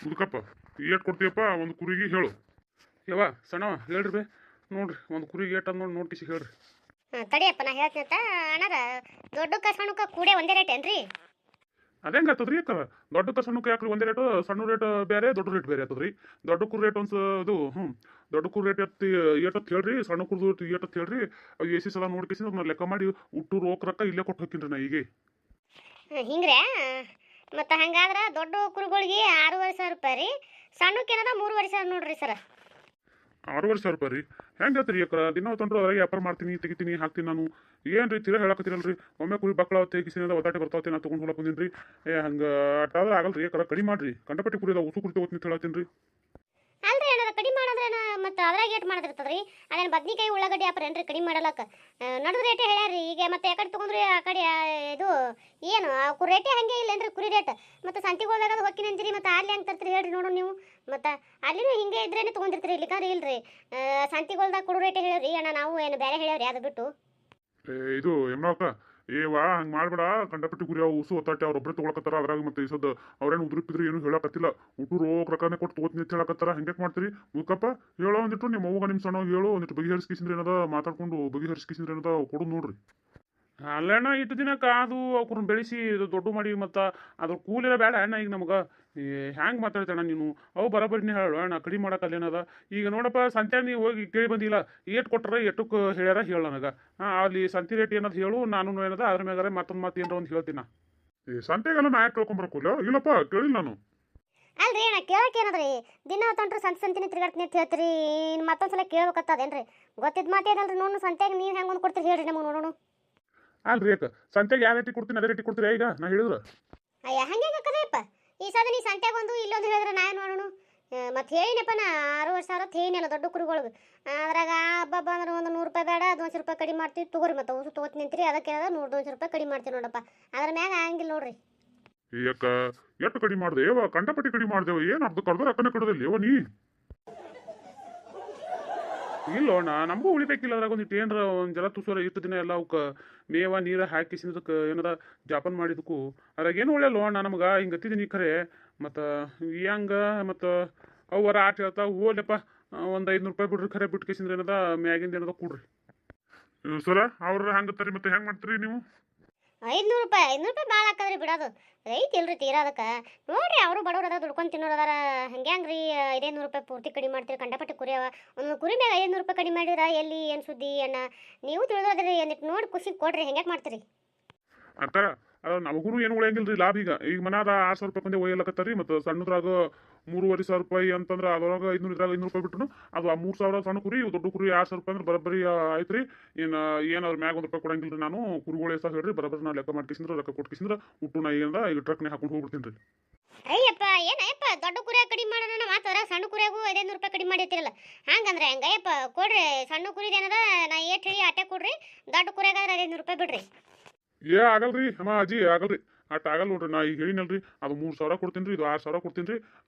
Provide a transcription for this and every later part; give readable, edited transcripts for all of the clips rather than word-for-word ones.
ಮುದುಕಪ್ಪ eight ಕೊಡ್ತೀಯಪ್ಪ ಒಂದು ಕುರಿಗೆ ಹೇಳು. ಯವ್ವ ಸಣ್ಣವ ಹೇಳ್ರಿ ಬೇ, ನೋಡ್ರಿ ಒಂದು ಕುರಿಗೆ ಏಟ್ ಅಂದ್ ನೋಡಿ ಕಿಸಿ ಹೇಳ್ರಿ. ತಡಿಯಪ್ಪ ನಾ ಹೇಳ್ತೀನಿ ಅಣ್ಣಾರ. ದೊಡ್ಡಕ್ಕ ಸಣ್ಣಕ್ಕ ಕೂಡೆ ಒಂದೇ ರೇಟ್ ಏನ್ರಿ? ಅದೇಂಗೆ ಆಗ್ತದ್ರಿ ಅಕ್ಕ, ದೊಡ್ಡಕ್ಕ ಸಣ್ಣಕ್ಕೆ ಯಾಕ್ರಿ ಒಂದೇ ರೇಟು? ಸಣ್ಣ ರೇಟ್ ಬೇರೆ, ದೊಡ್ಡ ರೇಟ್ ಬೇರೆ ಆಗ್ತದ್ರಿ. ದೊಡ್ಡ ಕುರಿ ರೇಟ್ ಒಂದು ಇದು ದೊಡ್ಡ ಕುರಿ ರೇಟ್ ಏಟತ್ ಹೇಳ್ರಿ, ಸಣ್ಣ ಕುರ್ದು ಏಟತ್ ಹೇಳ್ರಿ. ಅವು ಎಸಿ ಸಲ ನೋಡ್ಕೇಸಿ ಲೆಕ್ಕ ಮಾಡಿ ಹುಟ್ಟು ರೋಕ್ ರೊಕ್ಕ ಇಲ್ಲೇ ಕೊಟ್ಟು ಹೋಗ್ತೀನಿ ನಾ ಈಗ. ಹಿಂಗ್ರೆ ಮತ್ತು ಹಂಗಾದ್ರೆ ದೊಡ್ಡ ಕುರಿಗಳಿಗೆ 6,500 ರೂಪಾಯಿ ರೀ, ಸಣ್ಣಕ್ಕೇನದ 3,500 ನೋಡ್ರಿ ಸರ. 6,500 ರೂಪಾಯಿ ರೀ? ಹೆಂಗೆ ಹೇಳ್ತೀರಿ ಅಕ್ಕ? ದಿನ ತೊಂದ್ರೆ ಅದ್ರಾಗೆ ವ್ಯಾಪಾರ ಮಾಡ್ತೀನಿ, ತೆಗಿತೀನಿ, ಹಾಕ್ತೀನಿ ನಾನು. ಏನು ರೀ ತೀರ ಹೇಳಕತ್ತೀರಲ್ರಿ? ಒಮ್ಮೆ ಕುರಿ ಬಕ್ಕಳ ತೆಗಿಸಿದ ಒತ್ತಾಟೆ ಬರ್ತಾವತ್ತೆ, ನಾ ತೊಗೊಂಡು ಹೊಲಕ್ಕೆ ಬಂದೀನಿ ರೀ. ಹಂಗೆ ಅಟ್ಟಾದ್ರೆ ಆಗಲ್ರಿ ಅಕ್ಕ, ಕಡಿಮೆ ಮಾಡ್ರಿ. ಕಂಡಪಟ್ಟಿ ಕುರಿ ಅದಾವ, ಉಸು ಕುರಿ ತಗೋತೀನಿ ಅಂತ ಹೇಳತ್ತೀನಿ ರೀ. ಅಲ್ರಿ ಏನಾರ ಕಡಿಮೆ ಮಾಡಂದ್ರೇನ ಮತ್ತು ಅದ್ರಾಗ ಏಟ್ ಮಾಡಿದಿರ್ತದ್ರಿ? ಅದೇನು ಬದ್ನಿಕಾಯಿ ಉಳ್ಳಾಗಡ್ಡಿ ವ್ಯಾಪಾರ ಏನ್ರಿ ಕಡಿಮೆ ಮಾಡಲಕ್ಕ? ನಡ್ದು ರೇಟೇ ಹೇಳ್ಯಾರಿ. ಈಗ ಮತ್ತೆ ಯಾಕಡೆ ತೊಗೊಂಡ್ರಿ ಆ ಕಡೆ ಇದು ಏನು ಕುರಿ ರೇಟೇ ಹಂಗೆ ಇಲ್ಲೇನ್ರಿ ಕುರಿ ರೇಟ್? ಮತ್ತು ಸಂತಿಗೆ ಹೋದಾಗ ಹೊಕ್ಕಿನ ಅಂತೀರಿ, ಮತ್ತು ಅಲ್ಲಿ ಹೆಂಗೆ ತರ್ತೀರಿ ಹೇಳ್ರಿ ನೋಡು ನೀವು? ಮತ್ತು ಅಲ್ಲಿನೂ ಹಿಂಗೆ ಇದ್ರೇನೆ ತೊಗೊಂಡಿರ್ತೀರಿ, ಇಲ್ಲಿಕಾದ್ರೆ ಇಲ್ರಿ. ಸಂತಿಗೆ ಹೋದಾಗ ಕೊಡು ರೇಟೇ ಹೇಳ್ರಿ ಅಣ್ಣ, ನಾವು ಏನು ಬೇರೆ ಹೇಳ್ಯಾವ್ರಿ ಅದು ಬಿಟ್ಟು. ಇದು ಎಮ್ಮಕ್ಕ ಏವಾ ಹಂಗೆ ಮಾಡ್ಬೇಡ. ಕಂಡಪಟ್ಟಿ ಕುರಿ ಅವು ಉಸು ಒತ್ತಾಟೆ ಅವ್ರೊಬ್ಬರೇ ತೊಗೊಳಕತ್ತಾರ. ಅದ್ರಾಗ ಮತ್ತೆ ಇಸದ ಅವ್ರೇನು ಉದ್ರಿಪಿದ್ರಿ ಏನು ಹೇಳಕತ್ತಿಲ್ಲ. ಊಟು ರೋಗ ರೊಕ್ಕನೇ ಕೊಟ್ಟು ತೊಗೋತೀನಿ ಅಂತ ಹೇಳಕತ್ತಾರ. ಹಂಗೆ ಮಾಡ್ತೀರಿ ಮುದುಕಪ್ಪ? ಹೇಳೋ ಒಂದಿಟ್ಟು ನಿಮ್ಮ ಅವ್ವಗ ನಿಮ್ಮ ಸಣ್ಣ ಹೇಳು, ಒಂದಿಟ್ಟು ಬಗೆಹರಿಸ್ಕಿಸಿದ್ರೆ ಏನದ ಮಾತಾಡ್ಕೊಂಡು ಬಗೆಹರಿಸ್ಕಿಸಿದ್ರೆ ಏನದ ಕೊಡು ನೋಡ್ರಿ. ಅಲ್ಲಣ್ಣ ಇಟ್ಟು ದಿನ ಕಾದು ಅವ್ರನ್ನ ಬೆಳೆಸಿ ದೊಡ್ಡ ಮಾಡಿ ಮತ್ತು ಅದ್ರ ಕೂಲಿರ ಬೇಡ ಅಣ್ಣ ಈಗ ನಮ್ಗೆ. ಹ್ಯಾಂಗೆ ಮಾತಾಡ್ತಣ್ಣ ನೀನು? ಅವು ಬರೋಬ್ಬರಿನೇ ಹೇಳು ಅಣ್ಣ, ಕಡಿಮೆ ಮಾಡೋಕೆ ಅಲ್ಲೇನದ? ಈಗ ನೋಡಪ್ಪ ಸಂತ್ಯಾಗ ನೀವು ಹೋಗಿ ಕೇಳಿ ಬಂದಿಲ್ಲ, ಏಟ್ ಕೊಟ್ರೆ ಎಷ್ಟಕ್ಕೆ ಹೇಳ್ಯಾರ ಹೇಳು ನನಗೆ. ಅಲ್ಲಿ ಸಂತಿ ರೇಟ್ ಏನದ ಹೇಳು, ನಾನು ಏನದ ಅದ್ರ ಮ್ಯಾಗಾರೆ ಮತ್ತೊಂದು ಮಾತು ಏನಾರ ಒಂದು ಹೇಳ್ತೀನಿ. ಸಂತೆಗೆಲ್ಲ ನಾ ಯಾಕೆ ಕೇಳ್ಕೊಂಬರಕ್ಕಿಲ್ಲ? ಇಲ್ಲಪ್ಪ ಕೇಳಿಲ್ಲ ನಾನು. ಅಲ್ರಿ ಅಣ್ಣ ಕೇಳಕ್ಕೆ ಏನದ್ರಿ? ದಿನ ತೊಂಟ್ರೆ ಸಂತಿನ ತಿರ್ಗಾಡ್ತೀನಿ ಅಂತ ಹೇಳ್ತೀರಿ, ಮತ್ತೊಂದ್ಸಲ ಕೇಳ್ಬೇಕತ್ತದೇನ್ರಿ? ಗೊತ್ತಿದ್ದು ಮಾತೇನಲ್ರಿ ನೋಡು. ಸಂತ್ಯಾಗ ನೀವು ಹೆಂಗೆ ಒಂದು ಕೊಡ್ತೀರಿ ಹೇಳ್ರಿ ನಮಗೆ ನೋಡೋಣ. ಅಲ್ರಿ ಅಕ್ಕ, ಸಂತೆಗೆ ಯಾವ ರೇಟಿಗೆ ಕೊಡ್ತೀನಿ ಅದೇ ರೇಟಿಗೆ ಕೊಡ್ತೀರಾ ಈಗ ನಾ ಹೇಳಿದ್ರೆ? ಅಯ್ಯ ಹಂಗೆ ಕದಯಪ್ಪ, ಈ ಸಲ ನೀ ಸಂತ್ಯಾಗ ಒಂದು ಇಲ್ಲೊಂದು ಹೇಳಿದ್ರೆ ನಾ ಏನು ಮಾಡೋಣ? ಮತ್ತು ಹೇಳಿನಪ್ಪ ನಾ 6,500 ಹೇಳಿನಲ್ಲ ದೊಡ್ಡ ಕುರಿಗಳಿಗೆ. ಅದ್ರಾಗ ಹಬ್ಬ ಅಂದ್ರೆ ಒಂದು 100 ರೂಪಾಯಿ ಬೇಡ, 200 ರೂಪಾಯಿ ಕಡಿಮೆ ಮಾಡ್ತೀವಿ ತಗೋರಿ. ಮತ್ತು ಉಸು ತೊಗೋತೀನಿ ಅಂತೀರಿ, ಅದಕ್ಕೆ 100-200 ರೂಪಾಯಿ ಕಡಿಮೆ ಮಾಡ್ತೀವಿ ನೋಡಪ್ಪ. ಅದ್ರ ಮ್ಯಾಗ ಹಂಗಿಲ್ಲ ನೋಡ್ರಿ. ಈ ಅಕ್ಕ ಎಷ್ಟು ಕಡಿಮೆ ಮಾಡಿದೆ? ಕಂಡಪಟ್ಟಿ ಕಡಿಮೆ ಮಾಡ್ದೇವ. ಏನು ಅರ್ಧ ಕಡ್ದ್ರೆ ಅಕ್ಕನೇ ಕಡ್ದಲ್ಲಿ ನೀ? ಇಲ್ಲ ಅಣ್ಣ, ನಮಗೂ ಉಳಿಬೇಕಿಲ್ಲ. ಅದ್ರಾಗ ಒಂದಿಟ್ಟು ಏನರ ಒಂದು ಜಲ ತುಸೋರ ಇಷ್ಟು ದಿನ ಎಲ್ಲ ಅವಕ್ಕೆ ಮೇವ ನೀರು ಹಾಕಿಸಿದಕ್ಕೆ ಏನಾರ ಜಾಪನ್ ಮಾಡಿದಕ್ಕೂ ಅದ್ರಾಗ ಏನು ಒಳ್ಳೆಯಲ್ಲ ಅಣ್ಣ ನಮ್ಗೆ. ಹಿಂಗೆ ಹತ್ತಿದ್ದೀನಿ ಖರೆ. ಮತ್ತು ಹೆಂಗೆ ಮತ್ತು ಅವರ ಆಟ ಹೇಳ್ತಾವೆ ಹೋಗ್ಲಪ್ಪ. ಒಂದು 500 ರೂಪಾಯಿ ಬಿಡ್ರಿ ಖರೆ, ಬಿಟ್ಟು ಕೇಸಿಂದ್ರೆ ಏನದ ಮ್ಯಾಗಿಂದ ಏನದ ಕೊಡ್ರಿ ಸರ. ಅವ್ರ ಹಂಗೆ ತರಿ ಮತ್ತೆ ಹೆಂಗೆ ಮಾಡ್ತೀರಿ ನೀವು? 500 ರೂಪಾಯಿ 500 ರೂಪಾಯಿ ಭಾಳ ಹಾಕದ್ರಿ ಬಿಡೋದು. ರೈತ ಇಲ್ರಿ ತೀರಾ ಅದಕ್ಕೆ. ನೋಡ್ರಿ ಅವರು ಬಡವ್ರು ಅದ ದುಡ್ಕೊಂಡು ತಿನ್ನೋರು ಅದಾರ. ಹಂಗ್ಯಾಂಗ್ರಿ 500 ರೂಪಾಯಿ ಪೂರ್ತಿ ಕಡಿಮೆ ಮಾಡ್ತೀರಿ? ಕಂಡಪಟ್ಟು ಕುರಿ ಅವ, ಒಂದು ಕುರಿ ಮ್ಯಾಗ 500 ರೂಪಾಯಿ ಕಡಿಮೆ ಮಾಡಿದ್ರೆ ಎಲ್ಲಿ ಏನು ಸುದ್ದಿ ಅಣ್ಣ? ನೀವು ತಿಳಿದ್ರಿ ಅಂದಿಟ್ಟು ನೋಡಿ ಖುಷಿ ಕೊಡ್ರಿ. ಹೆಂಗ್ಯಾಕೆ ಮಾಡ್ತೀರಿ ಆ ಥರ? ಅದು ನಮಗೂ ಏನು ಉಳಿಯಂಗಿಲ್ಲ ರೀ ಲಾಭ. ಈಗ ಮನಾದ 6,000 ರೂಪಾಯಿ ಬಂದೆ ಒಯ್ಯಲಕತ್ತಾರ ಮತ್ತು ಸಣ್ಣದ್ರಾಗ 3,500 ರೂಪಾಯಿ ಅಂತಂದ್ರೆ ಅದ್ರೊಳಗೆ 500 ಇದ್ರಾಗ 500 ರೂಪಾಯಿ ಬಿಟ್ಟರು ಅದು 3,000 ಸಣ್ಣ ಕುರಿ, ದೊಡ್ಡ ಕುರಿ 6,000 ರೂಪಾಯಿ ಅಂದ್ರೆ ಬರೋಬ್ಬರಿ ಆಯ್ತು ರೀ. ಏನು ಅದ್ರ ಮ್ಯಾಗ 1 ರೂಪಾಯಿ ಕೊಡಂಗಿಲ್ಲ ರೀ. ನಾನು ಕುರಿಗಳು ಎಷ್ಟ ಹೇಳ್ರಿ ಬರೋಬ್ಬರಿ ನಾ ಲೆಕ್ಕ ಮಾಡ್ಕಿಸಿದ್ರೆ ರೊಕ್ಕ ಕೊಟ್ಕಿಸಿದ್ರೆ ಹುಟ್ಟು ನಾ ಏನದ ಈಗ ಟ್ರಕ್ನೇ ಹಾಕೊಂಡು ಹೋಗ್ಬಿಡ್ತೀನಿ ರೀ. ಅಯ್ಯಪ್ಪ ಏನಯ್ಯಪ್ಪ, ದೊಡ್ಡ ಕುರಿಯಾಗ ಕಡಿಮೆ ಮಾಡೋಣ ಮಾತಾಡ, ಸಣ್ಣ ಕುರಿಯಾಗೂ 500 ರೂಪಾಯಿ ಕಡಿಮೆ ಮಾಡಿರ್ತಿರಲ್ಲ. ಹಂಗಂದ್ರೆ ಹೆಂಗಯ್ಯಪ್ಪ? ಕೊಡ್ರಿ ಸಣ್ಣ ಕುರಿದೇನದ ನಾ ಏಟ್ ಹೇಳಿ ಅಟ್ಟೆ ಕೊಡ್ರಿ, ದೊಡ್ಡ ಕುರಿಯಾಗಾದ್ರೆ 500 ರೂಪಾಯಿ ಬಿಡ್ರಿ. ಆಗಲ್ರಿ ಅಮ್ಮ ಅಜ್ಜಿ, ಆಗಲ್ರಿ. ಅಟ್ ಆಗಲ್ಲ ನೋಡ್ರಿ. ನಾ ಈಗ ಹೇಳಿನಲ್ರಿ, ಅದು 3,000 ಕೊಡ್ತೀನಿ ರೀ, ಇದು 6,000 ಕೊಡ್ತೀನಿ ರೀ.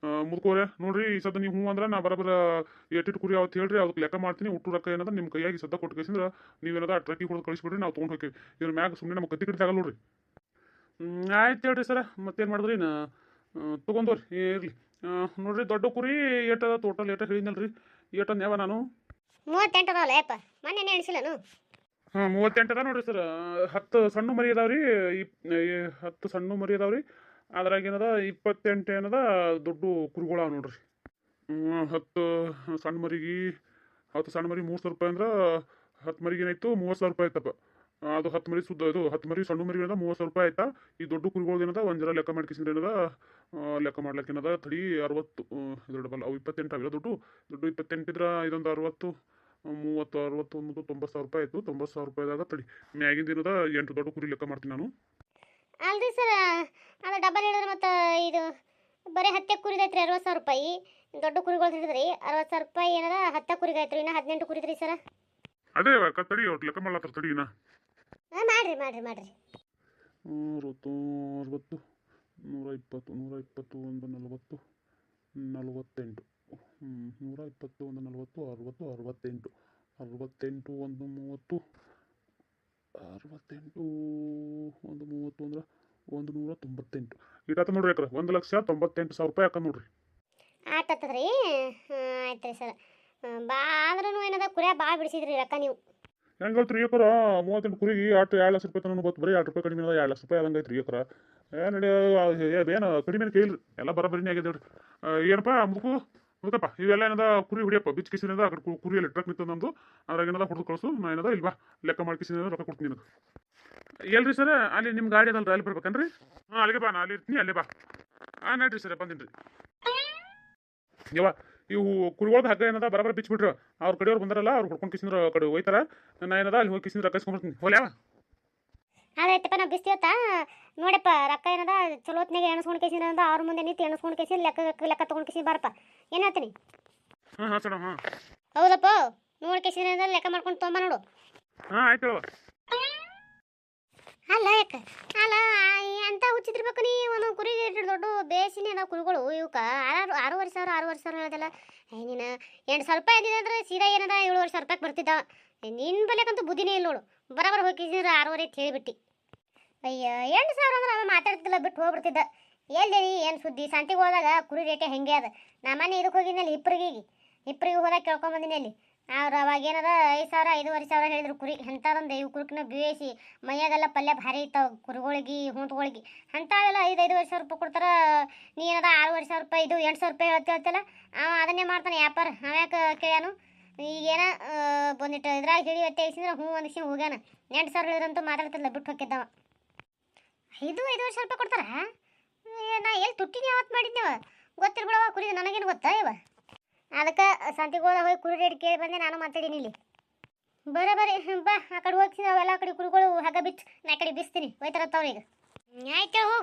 ಮುದ್ಕೋರೆ ನೋಡ್ರಿ, ಈ ಸದ್ದ ನೀವು ಹ್ಞೂ ಅಂದ್ರೆ ನಾ ಬರೋಬ್ಬರ ಎಟ್ಟಿಟ್ಟು ಕುರಿ ಅವತ್ತು ಹೇಳ್ರಿ, ಅದಕ್ಕೆ ಲೆಕ್ಕ ಮಾಡ್ತೀನಿ. ಹುಟ್ಟು ರೊಕ್ಕ ಏನದ ನಿಮ್ಮ ಕೈಯಾಗಿ ಸದ್ದ ಕೊಟ್ಟು ಕೇಸಿಂದ್ರೆ ನೀವೇನದ ಟ್ರಕ್ಕಿಗೆ ಹೊಡೆದು ಕಳಿಸ್ಬಿಡ್ರಿ, ನಾವು ತೊಗೊಂಡು ಹೋಗ್ತೀವಿ. ಇದ್ರ ಮ್ಯಾಗ ಸುಮ್ಮನೆ ನಮ್ಗೆ ಕತ್ತಿ ಕಟ್ಟಿ ಆಗಲ್ಲ ನೋಡ್ರಿ. ಆಯ್ತು ಹೇಳ್ರಿ ಸರ, ಮತ್ತೇನು ಮಾಡಿದ್ರಿ ನಾ ತೊಗೊಂಡವ್ರಿ ಇರಲಿ. ನೋಡ್ರಿ ದೊಡ್ಡ ಕುರಿ ಏಟದ ಟೋಟಲ್ ಏಟ ಹೇಳಿದ್ನಲ್ರಿ, ಏಟನ್ ಯಾವ ನಾನು 38 ಅದಾವಲ್ಲ ಯಪ್ಪ, ಮೊನ್ನೆ ಎಣಿಸಿಲ್ಲನು? 38 ಅದ ನೋಡ್ರಿ ಸರ್. 10 ಸಣ್ಣ ಮರಿ ಅದಾವ್ರಿ, 10 ಸಣ್ಣ ಮರಿ ಅದಾವ್ರಿ. ಅದ್ರಾಗ ಏನದ 28 ಏನದ ದೊಡ್ಡ ಕುರಿಗಳು ಅವ ನೋಡ್ರಿ. 10 ಸಣ್ಣ ಮರಿಗೆ 10 ಸಣ್ಣ ಮರಿ 3,000 ರೂಪಾಯಿ ಅಂದ್ರೆ 10 ಮರಿಗೆ ಏನಾಯ್ತು 30,000 ರೂಪಾಯಿ ಆಯ್ತಪ್ಪ. ಅದು 10 ಮರಿ ಸುದ್ದ, ಇದು 10 ಮರಿ ಸಣ್ಣ ಮರಿ ಏನದ 30,000 ರೂಪಾಯಿ ಆಯ್ತಾ. ಈ ದೊಡ್ಡ ಕುರಿಗಳು ಏನದ ಒಂದು ಜರ ಲೆಕ್ಕ ಮಾಡ್ಕಿಸಿದ್ರೆ ಏನದ ಲೆಕ್ಕ ಮಾಡ್ಲಿಕ್ಕೆ ಏನದ ತಡಿ 60 ಇದ್ರಡಬಲ್ಲ ಅವು 28 ಆಗಿಲ್ಲ. ದೊಡ್ಡ 28 ಇದ್ರೆ ಇದೊಂದು 60 30 61 90,000 ರೂಪಾಯಿ ಆಯಿತು. 90,000 ರೂಪಾಯಿದಾಗ ತಡಿ ಮ್ಯಾಗಿಂದ ಏನದ 8 ದೊಡ್ಡ ಕುರಿ ಲೆಕ್ಕ ಮಾಡ್ತೀನಿ ನಾನು. ಅಲ್ರಿ ಸರ್, ಅದು ಡಬಲ್ ಹೇಳಿದ್ರೆ ಮತ್ತು ಇದು ಬರೀ 10 ಕುರಿದೈತ್ರಿ 60,000 ರೂಪಾಯಿ. ದೊಡ್ಡ ಕುರಿಗಳು ಹಿಡಿದ್ರಿ 60,000 ರೂಪಾಯಿ ಏನದ 10 ಕುರಿಗಾಯ್ತು ರೀ. ಇನ್ನು 18 ಕುರಿದ್ರಿ ಸರ. ಅದೇ ತಡಿ ಅವ್ರು ಲೆಕ್ಕ ಮಾಡ್ಲತ್ತಾರ ತಡಿ. ಮಾಡ್ರಿ ಮಾಡ್ರಿ ಮಾಡ್ರಿ 60 60 120 120 ಒಂದು 40 48 120 ಒಂದು 40 60 68 68 ಒಂದು 30 68 ಒಂದು 30 ಅಂದ್ರೆ 198 ಇಟ್ಟ ನೋಡ್ರಿ ಅಕ್ರ 1,98,000 ರೂಪಾಯಿ ಹಾಕ ನೋಡ್ರಿ. ಆಟತ್ತದ್ರಿ ಆಯ್ತು ರೀ ಸರ್ ಬಾ ಆದ್ರೂ ಏನದ ಕುರಿಯ ಭಾಳ ಬಿಡಿಸಿದ್ರಿ ರೊಕ್ಕ ನೀವು. ಹೆಂಗೈತ್ರಿ ಏಕರ 38 ಕುರಿಗೆ ಆಟ 2 ಲಕ್ಷ ರೂಪಾಯಿ ತನಕ ಗೊತ್ತು ಬರೀ 2 ರೂಪಾಯಿ ಕಡಿಮೆ 2 ಲಕ್ಷ ರೂಪಾಯಿ ಆದಂಗೆ ಐತ್ರಿ ಏಕರ ಏನು ಕಡಿಮೆ ಕೇಳಿರಿ ಎಲ್ಲ ಬರೋಬರಿನೇ ಆಗಿದೆ ನೋಡ್ರಿ. ಏನಪ್ಪ ಮುದುಕಪ್ಪ ಇವೆಲ್ಲ ಏನದ ಕುರಿ ಹೊಡಿಯಪ್ಪ ಬಿಚ್ ಕಿಸಿನದ ಆ ಕಡೆ ಕುರಿಯಲ್ಲಿ ಟ್ರಕ್ ನಿಂತು ನಂದು ಅದ್ರಾಗ ಏನದ ಹೊಡೆದು ಕಳಿಸು ನಾ ಏನದ ಇಲ್ವಾ ಲೆಕ್ಕ ಮಾಡಿ ಕಿಸಿನ ರೊಕ್ಕ ಕೊಡ್ತೀನಿ ನಿನಗೆ. ಎಲ್ರಿ ಸರ್ ಅಲ್ಲಿ ನಿಮ್ಮ ಗಾಡಿ ಅದಲ್ರಿ ಅಲ್ಲಿ ಬರ್ಬೇಕನ್ರಿ? ಹಾಂ ಅಲ್ಲಿಗೆ ಬಾ ನಾ ಅಲ್ಲಿ ಇರ್ತೀನಿ ಅಲ್ಲೇ ಬಾ. ಹಾಂ ನಡ್ರಿ ಸರ್ ಬಂದಿನಿ ರೀ. ಯವ್ವ ಇವು ಕುರಿಗಳ್ದು ಹಗ್ಗ ಏನದ ಬರಬರ ಬಿಚ್ಚಿಬಿಟ್ರು ಅವ್ರ ಕಡೆಯವ್ರು ಬಂದಾರಲ್ಲ ಅವ್ರು ಹೊಡ್ಕೊಂಡು ಕಿಸಿಂದ್ರ ಕಡೆ ಹೋಯ್ತಾರ ನಾ ಏನದ ಅಲ್ಲಿ ಹೋಗಿ ಕಿಸಿಂದ್ರ ಕಸ್ಕೊಂಡ್ಬರ್ತೀನಿ ಹೊಲ್ಯಾವ. ಅದಾಯ್ತಪ್ಪ ನಾವು ಬಿಸ್ತೀವತ್ತ ನೋಡಪ್ಪ ರೊಕ್ಕ ಏನದ ಚಲೋ ಹೊತ್ನಾಗ ಎಣಸ್ಕೊಂಡು ಕೇಸಿನ ಅವ್ರ ಮುಂದೆ ನಿಂತು ಎಣಸ್ಕೊಂಡು ಕೇಸಿ ಲೆಕ್ಕ ತೊಗೊಂಡು ಕೇಸಿ ಬಾರಪ್ಪ ಏನು ಹೇಳ್ತೀನಿ. ಹಾಂ ಹಾಂ ಸರ್ ಹಾಂ ಹೌದಪ್ಪ ನೋಡಿ ಕೇಸಿನ ಲೆಕ್ಕ ಮಾಡ್ಕೊಂಡು ತೊಂಬ ನೋಡು. ಹಾಂ ಆಯ್ತು ಹೇಳುವ. ಅಲ್ಲ ಯಾಕೆ ಅಲ್ಲ ಅಂತ ಹುಚ್ಚಿದ್ರಬೇಕು ನೀ ಒಂದೊಂದು ಕುರಿಗೆ ಇಟ್ಟು ದೊಡ್ಡ ಬೇಸಿನಿ ಅದಾವ ಕುರಿಗಳು ಇವಕ್ಕೆ 6,500 ಹೇಳೋದಲ್ಲ. ನೀನು 8,000 ರೂಪಾಯಿ ಅಂದಿದ್ರೆ ಸೀದಾ ಏನದ 7,500 ರೂಪಾಯಿಗೆ ಬರ್ತಿದ್ದ. ನಿನ್ನ ಬಲೆಕಂತೂ ಬುದ್ಧಿನೇ ಇಲ್ಲ ನೋಡು ಬರಾಬರ ಹೋಗಿದ್ರೆ 6,500 ಅಂತ ಹೇಳಿಬಿಟ್ಟು. ಅಯ್ಯ 8,000 ಅಂದ್ರೆ ಅವ ಮಾತಾಡ್ತಿಲ್ಲ ಬಿಟ್ಟು ಹೋಗ್ಬಿಡ್ತಿದ್ದ. ಎಲ್ಲಿ ಏನು ಸುದ್ದಿ ಸಂತಿಗೆ ಹೋದಾಗ ಕುರಿ ರೇಟೆ ಹೆಂಗೆ ಅದ. ನಾ ಮನೆ ಇದಕ್ಕೆ ಹೋಗಿದ್ನಲ್ಲಿ ಇಪ್ಪರಿಗೆ ಹೋದಾಗ ಕೇಳ್ಕೊಂಬಂದಿನಿ ಅಲ್ಲಿ ಅವ್ರು ಅವಾಗ ಏನದ 5,000 5,500 ಹೇಳಿದ್ರು ಕುರಿ ಎಂಥದಂದು ಇವು ಕುರಿಕಿನ ಬೇಯಿಸಿ ಮೈಯಾಗೆಲ್ಲ ಪಲ್ಯ ಭಾರಿ ಇರ್ತಾವೆ ಕುರಿಗಳಿಗೆ ಹುಂತ್ಗಳಿಗೆ ಅಂಥವೆಲ್ಲ 5,500 ರೂಪಾಯಿ ಕೊಡ್ತಾರೆ. ನೀ ಏನದ 6,500 ರೂಪಾಯಿ ಇದು 8,000 ರೂಪಾಯಿ ಹೇಳ್ತೇವತ್ತಲ್ಲ ಅವ ಅದನ್ನೇ ಮಾಡ್ತಾನೆ ವ್ಯಾಪಾರ. ಅವ್ಯಾಕೆ ಕೇಳ್ಯಾನು ಈಗೇನ ಬಂದಿಟ್ಟು ಇದ್ರಾಗ ಹೇಳಿ ತೆಗಿಸಿದ್ರೆ ಹ್ಞೂ ಒಂದಿಸಿ ಹೋಗ್ಯಾನ 8,000 ಹೇಳಿದ್ರಂತೂ ಮಾತಾಡ್ತಿಲ್ಲ ಬಿಟ್ಟು ಹೋಗಿದ್ದವ. 5,500 ರೂಪಾಯಿ ಕೊಡ್ತಾರ? ನಾ ಎಲ್ಲಿ ತುಟ್ಟಿನಿ ಯಾವತ್ತು ಮಾಡಿದ್ದೇವ ಗೊತ್ತಿರ್ಬಿಡವ ಕುರಿಗೆ ನನಗೇನು ಗೊತ್ತಾ ಇವ. ಅದಕ್ಕೆ ಸಂತಿಗೆ ಹೋಗಿ ಕುರಿ ರೇಟ್ ಕೇಳಿ ಬಂದೆ ನಾನು ಮಾತಾಡೀನಿ ಇಲ್ಲಿ. ಬರೀ ಬಾ ಆ ಕಡೆ ಹೋಗ್ತೀನಿ ಅವೆಲ್ಲ ಆ ಕಡೆ ಕುರಿಗಳು ಹಗ್ಗ ಬಿಚ್ಚು ನಾ ಆ ಕಡೆ ಬಿಸ್ತೀನಿ ಹೋಯ್ತಾರತ್ತವ್ರೀಗ. ಆಯ್ತು ಹೋಗು.